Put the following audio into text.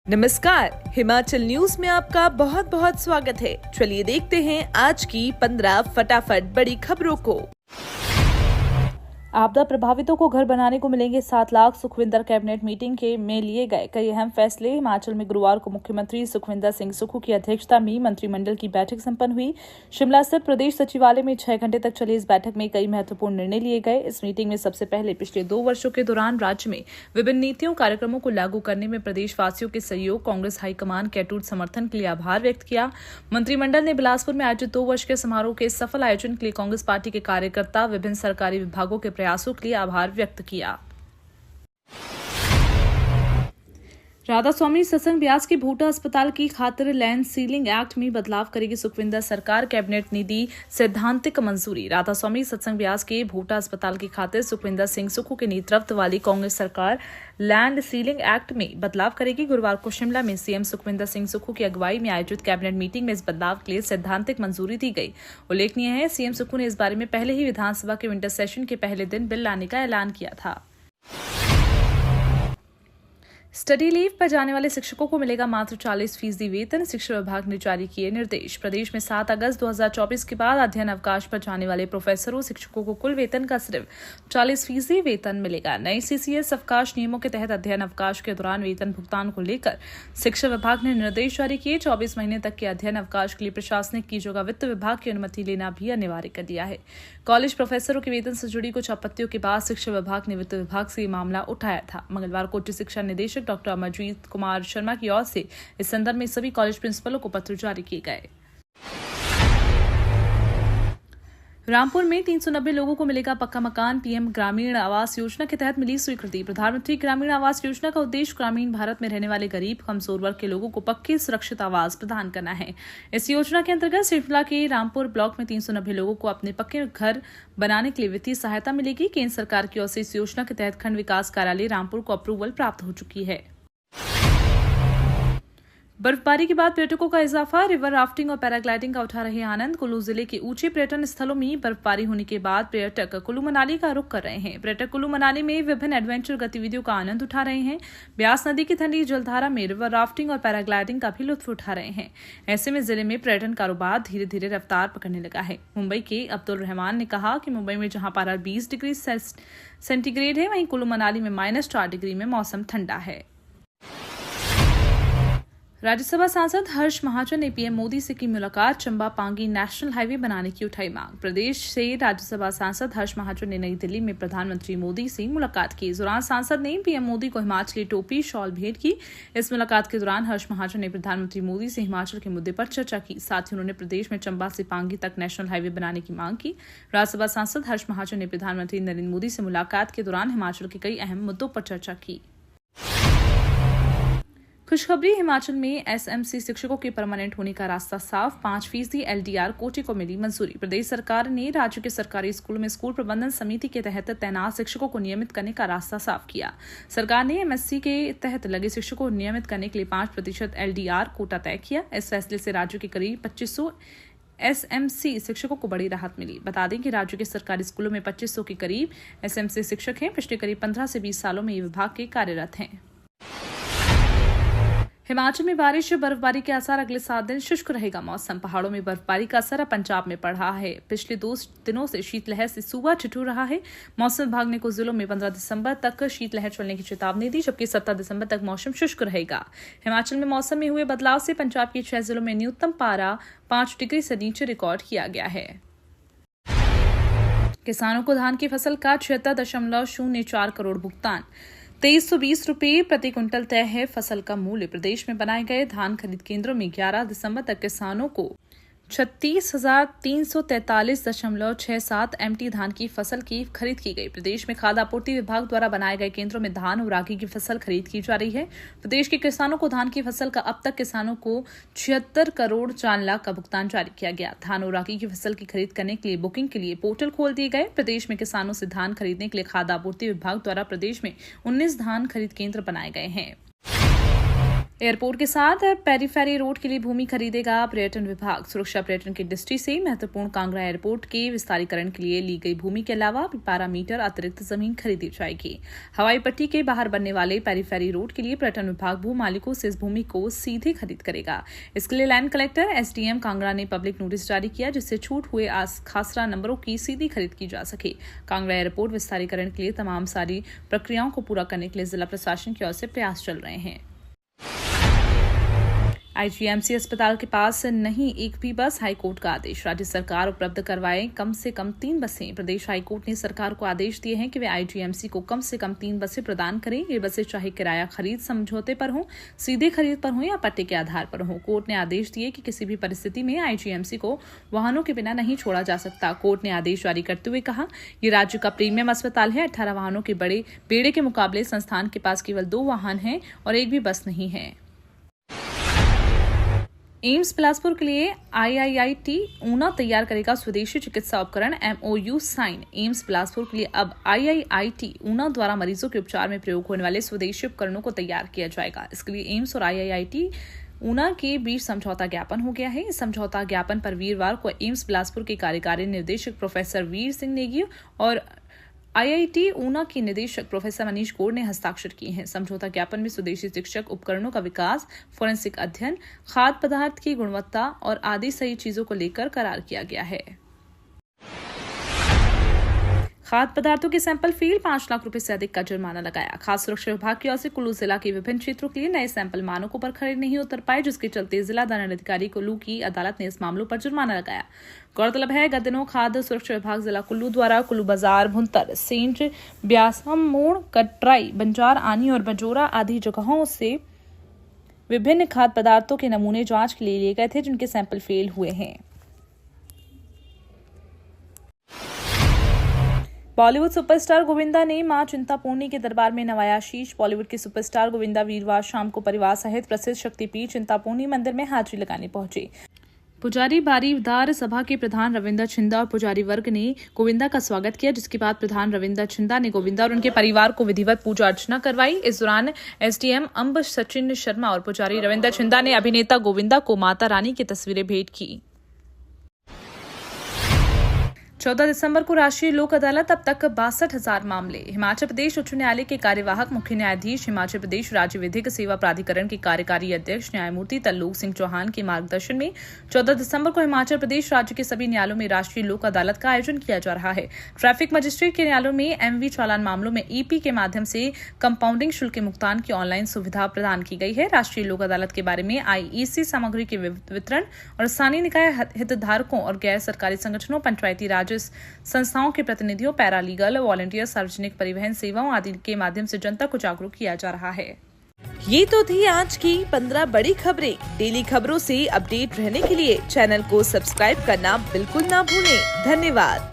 नमस्कार, हिमाचल न्यूज में आपका बहुत बहुत स्वागत है। चलिए देखते हैं आज की 15 फटाफट बड़ी खबरों को। आपदा प्रभावितों को घर बनाने को मिलेंगे 7 लाख। सुखविंदर कैबिनेट मीटिंग में लिए गए कई अहम फैसले। हिमाचल में गुरुवार को मुख्यमंत्री सुखविंदर सिंह सुक्खू की अध्यक्षता में मंत्रिमंडल की बैठक संपन्न हुई। शिमला स्थित प्रदेश सचिवालय में 6 घंटे तक चली इस बैठक में कई महत्वपूर्ण निर्णय लिए गए। इस मीटिंग में सबसे पहले पिछले 2 वर्षों के दौरान राज्य में विभिन्न नीतियों कार्यक्रमों को लागू करने में प्रदेशवासियों के सहयोग, कांग्रेस हाईकमान के अटूट समर्थन के लिए आभार व्यक्त किया। मंत्रिमंडल ने बिलासपुर में आयोजित 2 वर्ष के समारोह के सफल आयोजन के लिए कांग्रेस पार्टी के कार्यकर्ता, विभिन्न सरकारी विभागों के प्रयासों के लिए आभार व्यक्त किया। राधा स्वामी सत्संग ब्यास के भोटा अस्पताल की खातिर लैंड सीलिंग एक्ट में बदलाव करेगी सुखविंदर सरकार। कैबिनेट ने दी सैद्धांतिक मंजूरी। राधा स्वामी सत्संग ब्यास के भोटा अस्पताल की खातिर सुखविंदर सिंह सुक्खू के नेतृत्व वाली कांग्रेस सरकार लैंड सीलिंग एक्ट में बदलाव करेगी। गुरुवार को शिमला में सीएम सुखविंदर सिंह सुक्खू की अगुवाई में आयोजित कैबिनेट मीटिंग में इस बदलाव के लिए सैद्धांतिक मंजूरी दी गई। उल्लेखनीय है, सीएम सुक्खू ने इस बारे में पहले ही विधानसभा के विंटर सेशन के पहले दिन बिल लाने का ऐलान किया था। स्टडी लीव पर जाने वाले शिक्षकों को मिलेगा मात्र 40% वेतन। शिक्षा विभाग ने जारी किए निर्देश। प्रदेश में 7 अगस्त 2024 के बाद अध्ययन अवकाश पर जाने वाले प्रोफेसरों, शिक्षकों को कुल वेतन का सिर्फ 40% वेतन मिलेगा। नए सीसीएस अवकाश नियमों के तहत अध्ययन अवकाश के दौरान वेतन भुगतान को लेकर शिक्षा विभाग ने निर्देश जारी किए। 24 महीने तक के अध्ययन अवकाश के लिए प्रशासनिक की जगह वित्त विभाग की अनुमति लेना भी अनिवार्य कर दिया है। कॉलेज प्रोफेसरों के वेतन से जुड़ी कुछ आपत्तियों के बाद शिक्षा विभाग ने वित्त विभाग से मामला उठाया था। मंगलवार को उच्च शिक्षा निदेशक डॉक्टर अमरजीत कुमार शर्मा की ओर से इस संदर्भ में सभी कॉलेज प्रिंसिपलों को पत्र जारी किए गए। रामपुर में 390 लोगों को मिलेगा पक्का मकान। पीएम ग्रामीण आवास योजना के तहत मिली स्वीकृति। प्रधानमंत्री ग्रामीण आवास योजना का उद्देश्य ग्रामीण भारत में रहने वाले गरीब, कमजोर वर्ग के लोगों को पक्के सुरक्षित आवास प्रदान करना है। इस योजना के अंतर्गत शिमला के रामपुर ब्लॉक में 390 लोगों को अपने पक्के घर बनाने के लिए वित्तीय सहायता मिलेगी। केंद्र सरकार की ओर से इस योजना के तहत खंड विकास कार्यालय रामपुर को अप्रूवल प्राप्त हो चुकी है। बर्फबारी के बाद पर्यटकों का इजाफा। रिवर राफ्टिंग और पैराग्लाइडिंग का उठा रहे आनंद। कुल्लू जिले के ऊंचे पर्यटन स्थलों में बर्फबारी होने के बाद पर्यटक कुल्लू मनाली का रुख कर रहे हैं। पर्यटक कुल्लू मनाली में विभिन्न एडवेंचर गतिविधियों का आनंद उठा रहे हैं। ब्यास नदी की ठंडी जलधारा में रिवर राफ्टिंग और पैराग्लाइडिंग का भी लुत्फ उठा रहे हैं। ऐसे में जिले में पर्यटन कारोबार धीरे धीरे रफ्तार पकड़ने लगा है। मुंबई के अब्दुल रहमान ने कहा कि मुंबई में जहां पारा 20 डिग्री सेंटीग्रेड है, वहीं कुल्लू मनाली में -4 डिग्री में मौसम ठंडा है। राज्यसभा सांसद हर्ष महाजन ने पीएम मोदी से की मुलाकात। चंबा पांगी नेशनल हाईवे बनाने की उठाई मांग। प्रदेश से राज्यसभा सांसद हर्ष महाजन ने नई दिल्ली में प्रधानमंत्री मोदी से मुलाकात की। इस दौरान सांसद ने पीएम मोदी को हिमाचली टोपी शॉल भेंट की। इस मुलाकात के दौरान हर्ष महाजन ने प्रधानमंत्री मोदी से हिमाचल के मुद्दे पर चर्चा की। साथ ही उन्होंने प्रदेश में चंबा से पांगी तक नेशनल हाईवे बनाने की मांग की। राज्यसभा सांसद हर्ष महाजन ने प्रधानमंत्री नरेंद्र मोदी से मुलाकात के दौरान हिमाचल के कई अहम मुद्दों पर चर्चा की। खुशखबरी, हिमाचल में एसएमसी शिक्षकों के परमानेंट होने का रास्ता साफ। 5% एलडीआर कोटे को मिली मंजूरी। प्रदेश सरकार ने राज्य के सरकारी स्कूलों में स्कूल प्रबंधन समिति के तहत तैनात शिक्षकों को नियमित करने का रास्ता साफ किया। सरकार ने एमएससी के तहत लगे शिक्षकों को नियमित करने के लिए 5% एलडीआर कोटा तय किया। इस फैसले से राज्य के करीब 2500 एसएमसी शिक्षकों को बड़ी राहत मिली। बता दें कि राज्य के सरकारी स्कूलों में 2500 के करीब एसएमसी शिक्षक हैं। पिछले करीब 15 से 20 सालों में ये विभाग के कार्यरत हैं। हिमाचल में बारिश, बर्फबारी के आसार। अगले 7 दिन शुष्क रहेगा मौसम। पहाड़ों में बर्फबारी का असर पंजाब में पड़ रहा है। पिछले 2 दिनों से शीतलहर से सूबा ठिठुर रहा है। मौसम विभाग ने कुछ जिलों में 15 दिसंबर तक शीतलहर चलने की चेतावनी दी, जबकि 17 दिसंबर तक मौसम शुष्क रहेगा। हिमाचल में मौसम में हुए बदलाव से पंजाब के 6 जिलों में न्यूनतम पारा 5 डिग्री से नीचे रिकॉर्ड किया गया है। किसानों को धान की फसल का 76.04 करोड़ भुगतान। 2320 रुपये प्रति क्विंटल तय है फसल का मूल्य। प्रदेश में बनाए गए धान खरीद केंद्रों में 11 दिसंबर तक किसानों को 36,343.67 एमटी धान की फसल की खरीद की गई। प्रदेश में खाद्य आपूर्ति विभाग द्वारा बनाए गए केंद्रों में धान और रागी की फसल खरीद की जा रही है। प्रदेश के किसानों को धान की फसल का अब तक किसानों को 76 करोड़ 4 लाख का भुगतान जारी किया गया। धान और रागी की फसल की खरीद करने के लिए बुकिंग के लिए पोर्टल खोल दिए गए। प्रदेश में किसानों से धान खरीदने के लिए खाद्य आपूर्ति विभाग द्वारा प्रदेश में 19 धान खरीद केंद्र बनाए गए हैं। एयरपोर्ट के साथ पेरीफेरी रोड के लिए भूमि खरीदेगा पर्यटन विभाग। सुरक्षा पर्यटन की दृष्टि से महत्वपूर्ण कांगड़ा एयरपोर्ट के विस्तारीकरण के लिए ली गई भूमि के अलावा 12 मीटर अतिरिक्त जमीन खरीदी जाएगी। हवाई पट्टी के बाहर बनने वाले पेरीफेरी रोड के लिए पर्यटन विभाग भू मालिकों से इस भूमि को सीधे खरीद करेगा। इसके लिए लैंड कलेक्टर एसडीएम कांगड़ा ने पब्लिक नोटिस जारी किया, जिससे छूट हुए खासरा नंबरों की सीधी खरीद की जा सके। कांगड़ा एयरपोर्ट विस्तारीकरण के लिए तमाम सारी प्रक्रियाओं को पूरा करने के लिए जिला प्रशासन की ओर से प्रयास चल रहे हैं। आईजीएमसी अस्पताल के पास नहीं एक भी बस, हाईकोर्ट का आदेश। राज्य सरकार उपलब्ध करवाए कम से कम 3 बसें। प्रदेश हाईकोर्ट ने सरकार को आदेश दिए हैं कि वे आईजीएमसी को कम से कम 3 बसें प्रदान करें। ये बसें चाहे किराया खरीद समझौते पर हों, सीधे खरीद पर हों या पट्टे के आधार पर हों। कोर्ट ने आदेश दिए कि किसी भी परिस्थिति में आईजीएमसी को वाहनों के बिना नहीं छोड़ा जा सकता। कोर्ट ने आदेश जारी करते हुए कहा, ये राज्य का प्रीमियम अस्पताल है। 18 वाहनों के बड़े बेड़े के मुकाबले संस्थान के पास केवल 2 वाहन हैं और एक भी बस नहीं है। एम्स बिलासपुर के लिए आईआईटी ऊना तैयार करेगा स्वदेशी चिकित्सा उपकरण, एमओयू साइन। एम्स बिलासपुर के लिए अब आईआईटी ऊना द्वारा मरीजों के उपचार में प्रयोग होने वाले स्वदेशी उपकरणों को तैयार किया जाएगा। इसके लिए एम्स और आईआईटी ऊना के बीच समझौता ज्ञापन हो गया है। इस समझौता ज्ञापन पर वीरवार को एम्स बिलासपुर के कार्यकारी निदेशक प्रोफेसर वीर सिंह नेगी और आईआईटी ऊना के निदेशक प्रोफेसर मनीष गौड़ ने हस्ताक्षर किए हैं। समझौता ज्ञापन में स्वदेशी शिक्षक उपकरणों का विकास, फोरेंसिक अध्ययन, खाद्य पदार्थ की गुणवत्ता और आदि सही चीजों को लेकर करार किया गया है। खाद्य पदार्थों के सैंपल फेल, 5 लाख रुपए से अधिक का जुर्माना लगाया। खाद्य सुरक्षा विभाग की ओर से कुल्लू जिला के विभिन्न क्षेत्रों के लिए नए सैंपल मानकों पर खरे नहीं उतर पाए, जिसके चलते जिला दंडाधिकारी कुल्लू की अदालत ने इस मामलों पर जुर्माना लगाया। गौरतलब है, गत दिनों खाद्य सुरक्षा विभाग जिला कुल्लू द्वारा कुल्लू बाजार, भुंतर, सेंट ब्यासम मोड़, कटराई, बंजार, आनी और बजोरा आदि जगहों से विभिन्न खाद्य पदार्थों के नमूने जांच के लिए लिए गए थे, जिनके सैंपल फेल हुए हैं। बॉलीवुड सुपरस्टार गोविंदा ने मां चिंतापूर्णी के दरबार में नवाया शीश। बॉलीवुड के सुपरस्टार गोविंदा वीरवार शाम को परिवार सहित प्रसिद्ध शक्तिपीठ चिंतापूर्णी मंदिर में हाजिरी लगाने पहुंचे। पुजारी बारीदार सभा के प्रधान रविंदर छिंदा और पुजारी वर्ग ने गोविंदा का स्वागत किया, जिसके बाद प्रधान रविंदर छिंदा ने गोविंदा और उनके परिवार को विधिवत पूजा अर्चना करवाई। इस दौरान एसडीएम अंब सचिन शर्मा और पुजारी रविंदर छिंदा ने अभिनेता गोविंदा को माता रानी की तस्वीरें भेंट की। 14 दिसंबर को राष्ट्रीय लोक अदालत, अब तक 62,000 मामले। हिमाचल प्रदेश उच्च न्यायालय के कार्यवाहक मुख्य न्यायाधीश, हिमाचल प्रदेश राज्य विधिक सेवा प्राधिकरण के कार्यकारी अध्यक्ष न्यायमूर्ति तरलोक सिंह चौहान के मार्गदर्शन में 14 दिसंबर को हिमाचल प्रदेश राज्य के सभी न्यायालयों में राष्ट्रीय लोक अदालत का आयोजन किया जा रहा है। ट्रैफिक मजिस्ट्रेट के न्यायालयों में एमवी चालान मामलों में ईपी के माध्यम से कंपाउंडिंग शुल्क के भुगतान की ऑनलाइन सुविधा प्रदान की गई है। राष्ट्रीय लोक अदालत के बारे में आईईसी सामग्री के वितरण और स्थानीय निकाय हितधारकों और गैर सरकारी संगठनों, पंचायती राज संस्थाओं के प्रतिनिधियों, पैरालीगल, वॉलंटियर, सार्वजनिक परिवहन सेवाओं आदि के माध्यम से जनता को जागरूक किया जा रहा है। ये तो थी आज की 15 बड़ी खबरें। डेली खबरों से अपडेट रहने के लिए चैनल को सब्सक्राइब करना बिल्कुल ना भूलें। धन्यवाद।